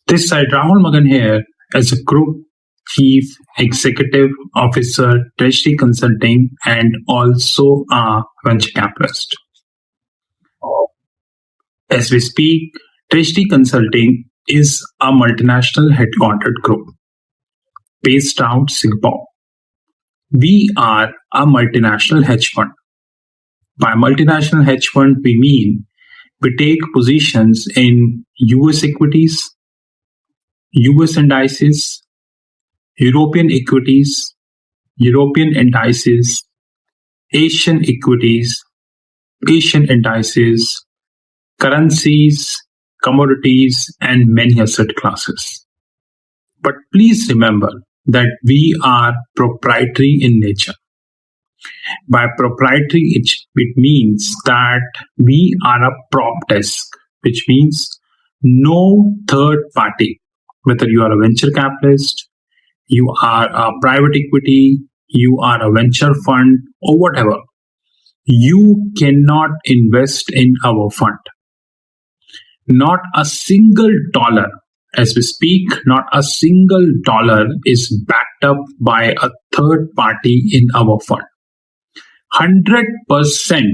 This side, Rahul Magan here as a Group Chief Executive Officer, Treasury Consulting, and also a venture capitalist. As we speak, Treasury Consulting is a multinational headquartered group based out Singapore. We are a multinational hedge fund. By multinational hedge fund, we mean we take positions in US equities, US indices, European equities, European indices, Asian equities, Asian indices, currencies, commodities, and many asset classes. But please remember that we are proprietary in nature. By proprietary, it means that we are a prop desk, which means no third party, whether you are a venture capitalist, you are a private equity, you are a venture fund, or whatever, you cannot invest in our fund. Not a single dollar, as we speak, not a single dollar is backed up by a third party in our fund. 100%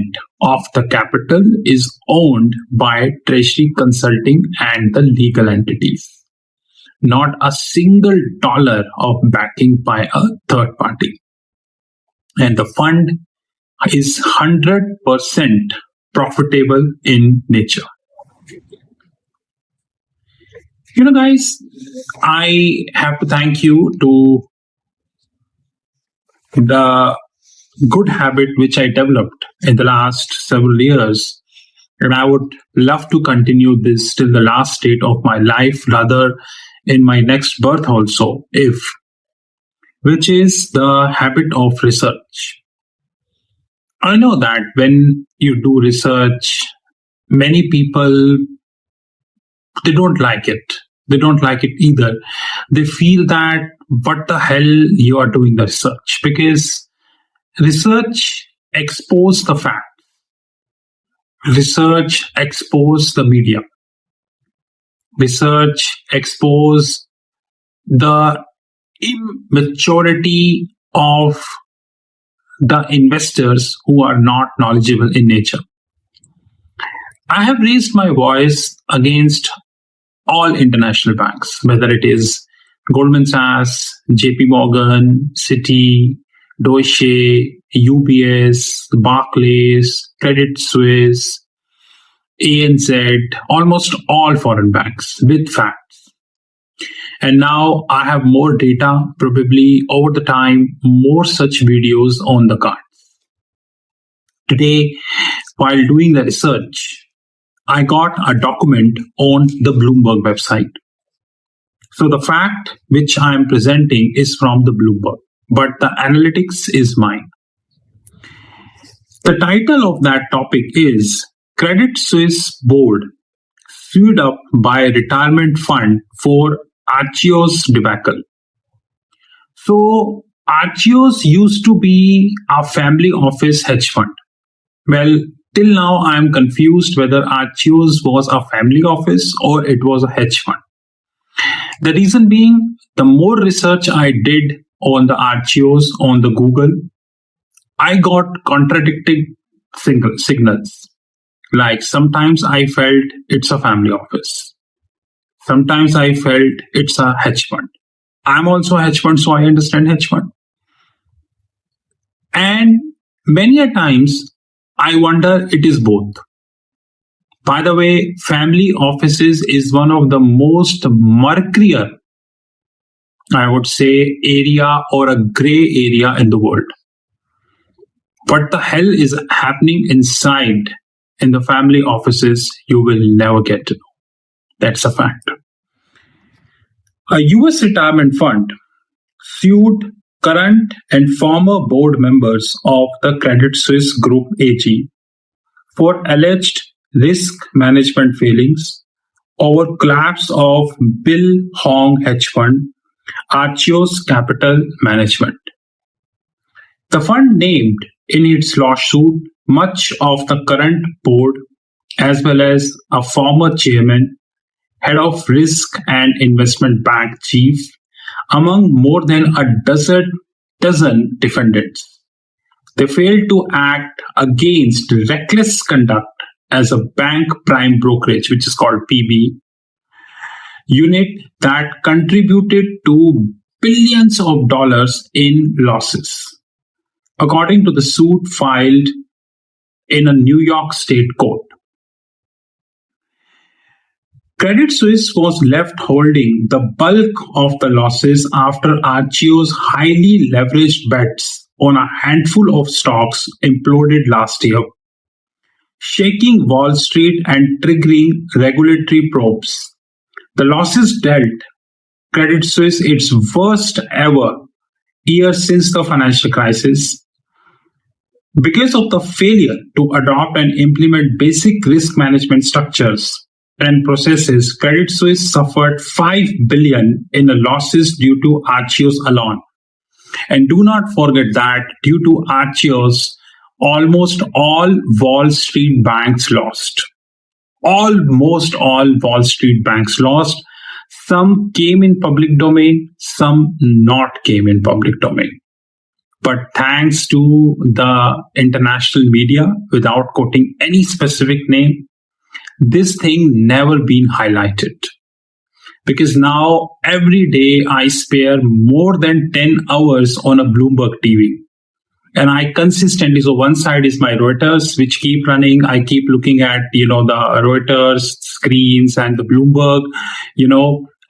of the capital is owned by Treasury Consulting and the legal entities. Not a single dollar of backing by a third party. And the fund is 100% profitable in nature. Guys, I have to thank you to the good habit which I developed in the last several years. And I would love to continue this till the last state of my life, rather in my next birth also, which is the habit of research. I know that when you do research, many people, they don't like it. They don't like it either. They feel that what the hell you are doing the research, because research exposes the facts. Research exposes the media. Research exposes the immaturity of the investors who are not knowledgeable in nature. I have raised my voice against all international banks, whether it is Goldman Sachs, JP Morgan, Citi, Deutsche, UBS, Barclays, Credit Suisse, ANZ, almost all foreign banks with facts. And now I have more data, probably over the time, more such videos on the cards. Today, while doing the research, I got a document on the Bloomberg website. So the fact which I am presenting is from the Bloomberg, but the analytics is mine. The title of that topic is Credit Suisse Board Sued Up by Retirement Fund for Achios Debacle. So Achios used to be a family office hedge fund. Well, till now I am confused whether Achios was a family office or it was a hedge fund. The reason being, the more research I did on the Achios on the Google, I got contradicting signals. Like sometimes I felt it's a family office. Sometimes I felt it's a hedge fund. I'm also a hedge fund, so I understand hedge fund. And many a times I wonder it is both. By the way, family offices is one of the most murkier, I would say, area or a gray area in the world. What the hell is happening inside in the family offices, you will never get to know. That's a fact. A US retirement fund sued current and former board members of the Credit Suisse Group AG for alleged risk management failings over collapse of Bill Hong hedge fund, Achios Capital Management. The fund named in its lawsuit much of the current board as well as a former chairman, head of risk and investment bank chief, among more than a dozen defendants. They failed to act against reckless conduct as a bank prime brokerage, which is called PB, unit that contributed to billions of dollars in losses. According to the suit filed in a New York state court, Credit Suisse was left holding the bulk of the losses after Archio's highly leveraged bets on a handful of stocks imploded last year, shaking Wall Street and triggering regulatory probes. The losses dealt Credit Suisse its worst ever year since the financial crisis. Because of the failure to adopt and implement basic risk management structures and processes, Credit Suisse suffered $5 billion in losses due to Archios alone. And do not forget that due to Archios, almost all Wall Street banks lost. Almost all Wall Street banks lost. Some came in public domain, some not came in public domain. But thanks to the international media, without quoting any specific name, this thing never been highlighted. Because now every day I spare more than 10 hours on a Bloomberg TV. And I consistently, so one side is my Reuters, which keep running. I keep looking at, the Reuters screens and the Bloomberg,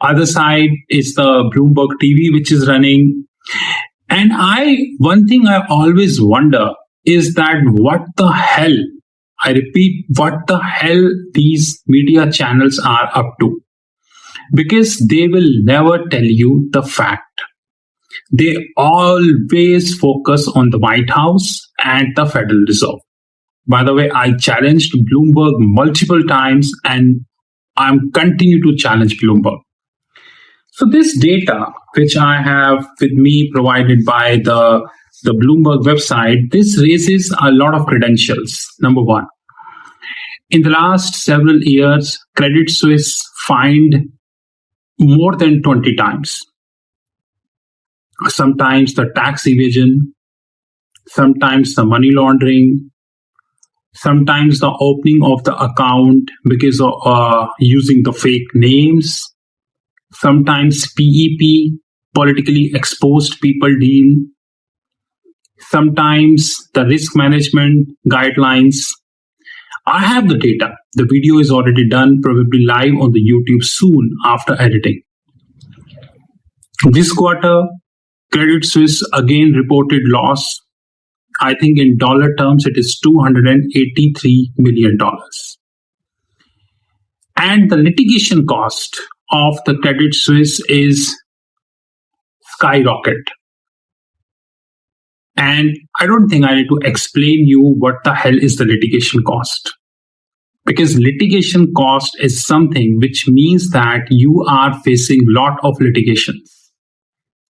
other side is the Bloomberg TV, which is running. And one thing I always wonder is that what the hell, I repeat, what the hell these media channels are up to? Because they will never tell you the fact. They always focus on the White House and the Federal Reserve. By the way, I challenged Bloomberg multiple times and I'm continue to challenge Bloomberg. So this data, which I have with me provided by the Bloomberg website, this raises a lot of credentials. Number one, in the last several years, Credit Suisse fined more than 20 times. Sometimes the tax evasion, sometimes the money laundering, sometimes the opening of the account because of using the fake names, sometimes PEP, politically exposed people deal, sometimes the risk management guidelines. I have the data. The video is already done, probably live on the YouTube soon after editing. This quarter, Credit Suisse again reported loss. I think in dollar terms, it is $283 million. And the litigation cost of the Credit Suisse is skyrocket. And I don't think I need to explain you what the hell is the litigation cost. Because litigation cost is something which means that you are facing a lot of litigations.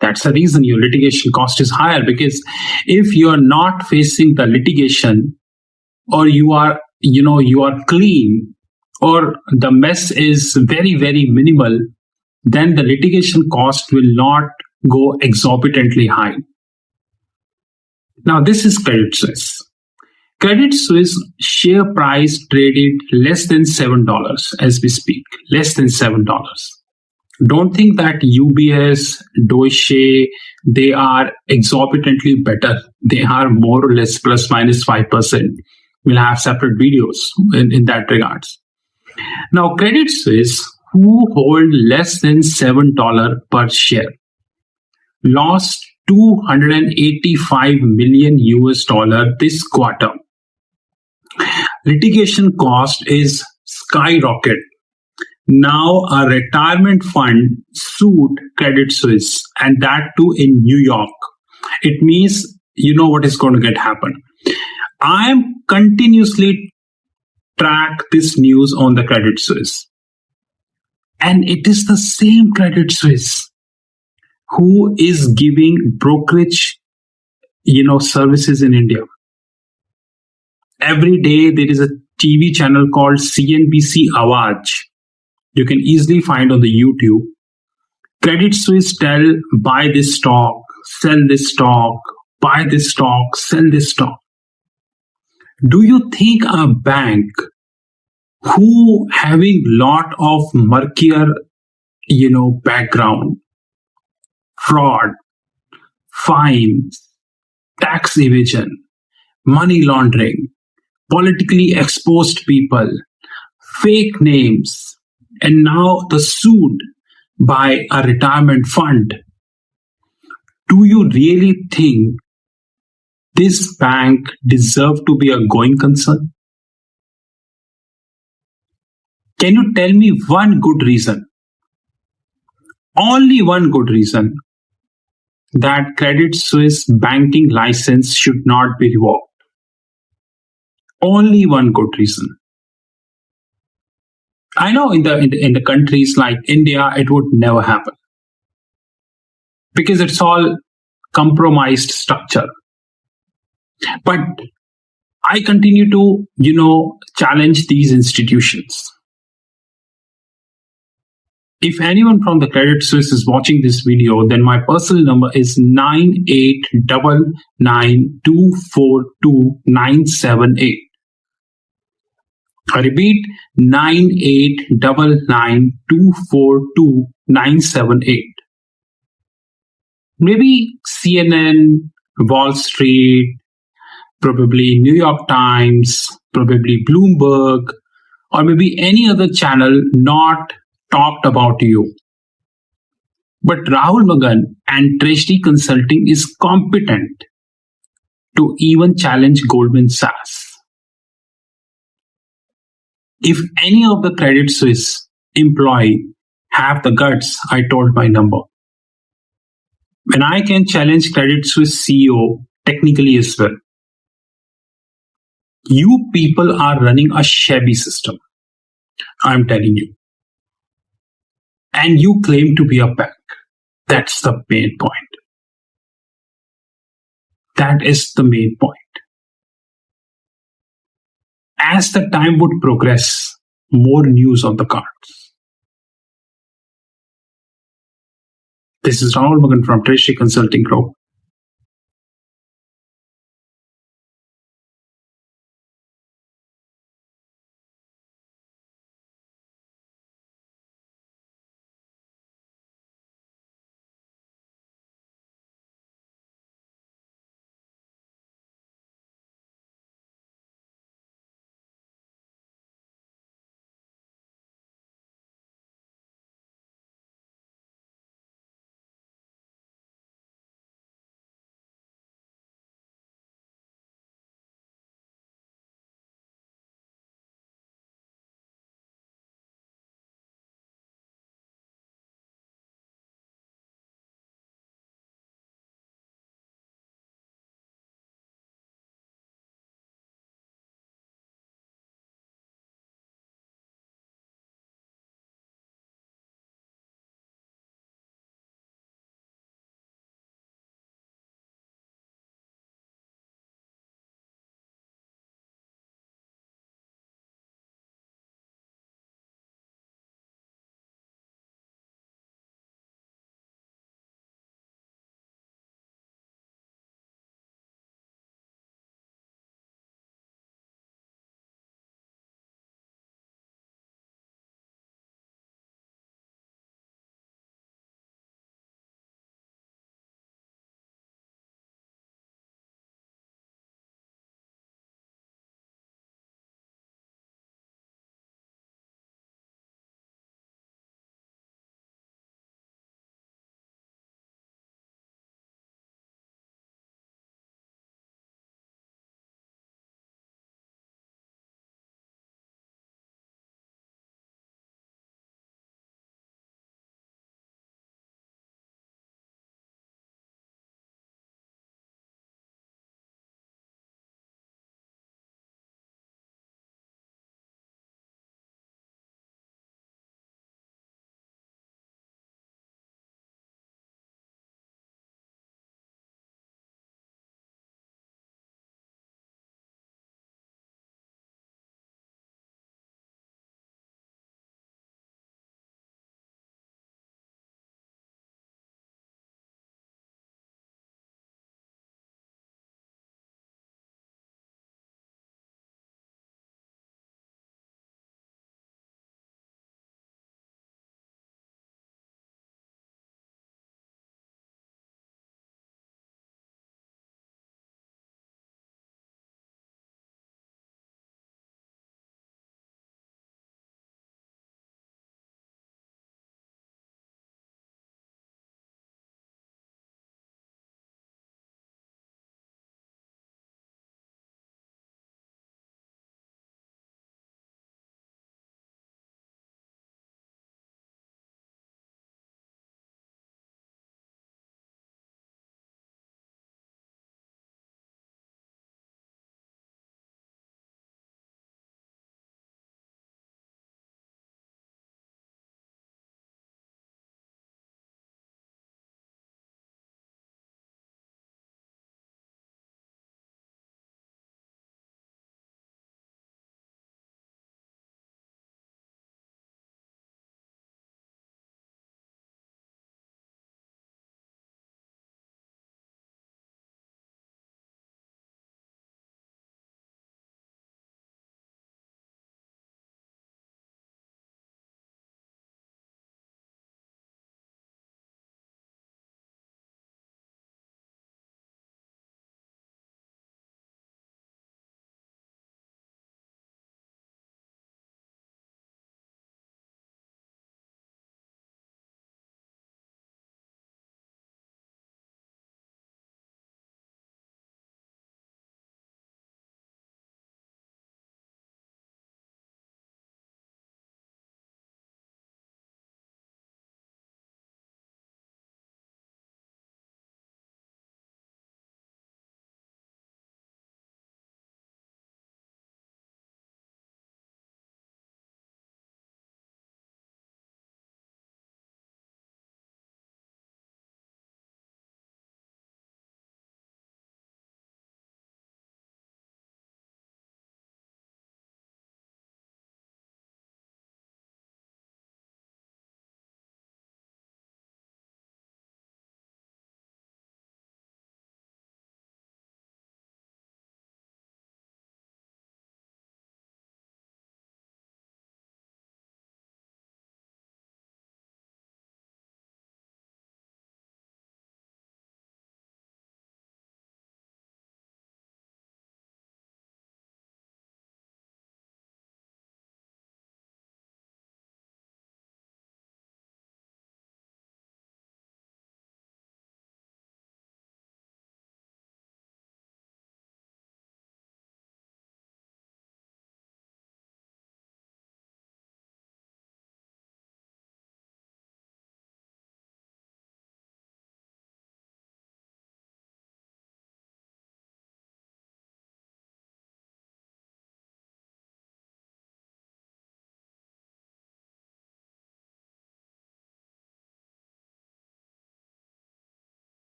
That's the reason your litigation cost is higher, because if you are not facing the litigation, or you are clean, or the mess is very, very minimal, then the litigation cost will not go exorbitantly high. Now, this is Credit Suisse. Credit Suisse share price traded less than $7 as we speak, less than $7. Don't think that UBS, Deutsche, they are exorbitantly better. They are more or less plus minus 5%. We'll have separate videos in that regards. Now, Credit Suisse, who hold less than $7 per share, lost $285 million this quarter. Litigation cost is skyrocket. Now a retirement fund sued Credit Suisse, and that too in New York. It means you know what is going to happen. I am continuously track this news on the Credit Suisse. And it is the same Credit Suisse who is giving brokerage, services in India. Every day there is a TV channel called CNBC Awaj. You can easily find on the YouTube. Credit Suisse tell buy this stock, sell this stock, buy this stock, sell this stock. Do you think a bank who having lot of murkier, background, fraud, fines, tax evasion, money laundering, politically exposed people, fake names, and now the sued by a retirement fund. Do you really think this bank deserve to be a going concern? Can you tell me one good reason, only one good reason, that Credit Suisse banking license should not be revoked? Only one good reason. I know in the countries like India, it would never happen because it's all compromised structure. But I continue to, challenge these institutions. If anyone from the Credit Suisse is watching this video, then my personal number is 9899242978. I repeat, 9899242978. Maybe CNN, Wall Street, probably New York Times, probably Bloomberg, or maybe any other channel not talked about you. But Rahul Magan and Treasury Consulting is competent to even challenge Goldman Sachs. If any of the Credit Suisse employee have the guts, I told my number. And I can challenge Credit Suisse CEO technically as well. You people are running a shabby system, I'm telling you. And you claim to be a bank. That's the main point. That is the main point. As the time would progress, more news on the cards. This is Rahul Magan from Treasury Consulting Group.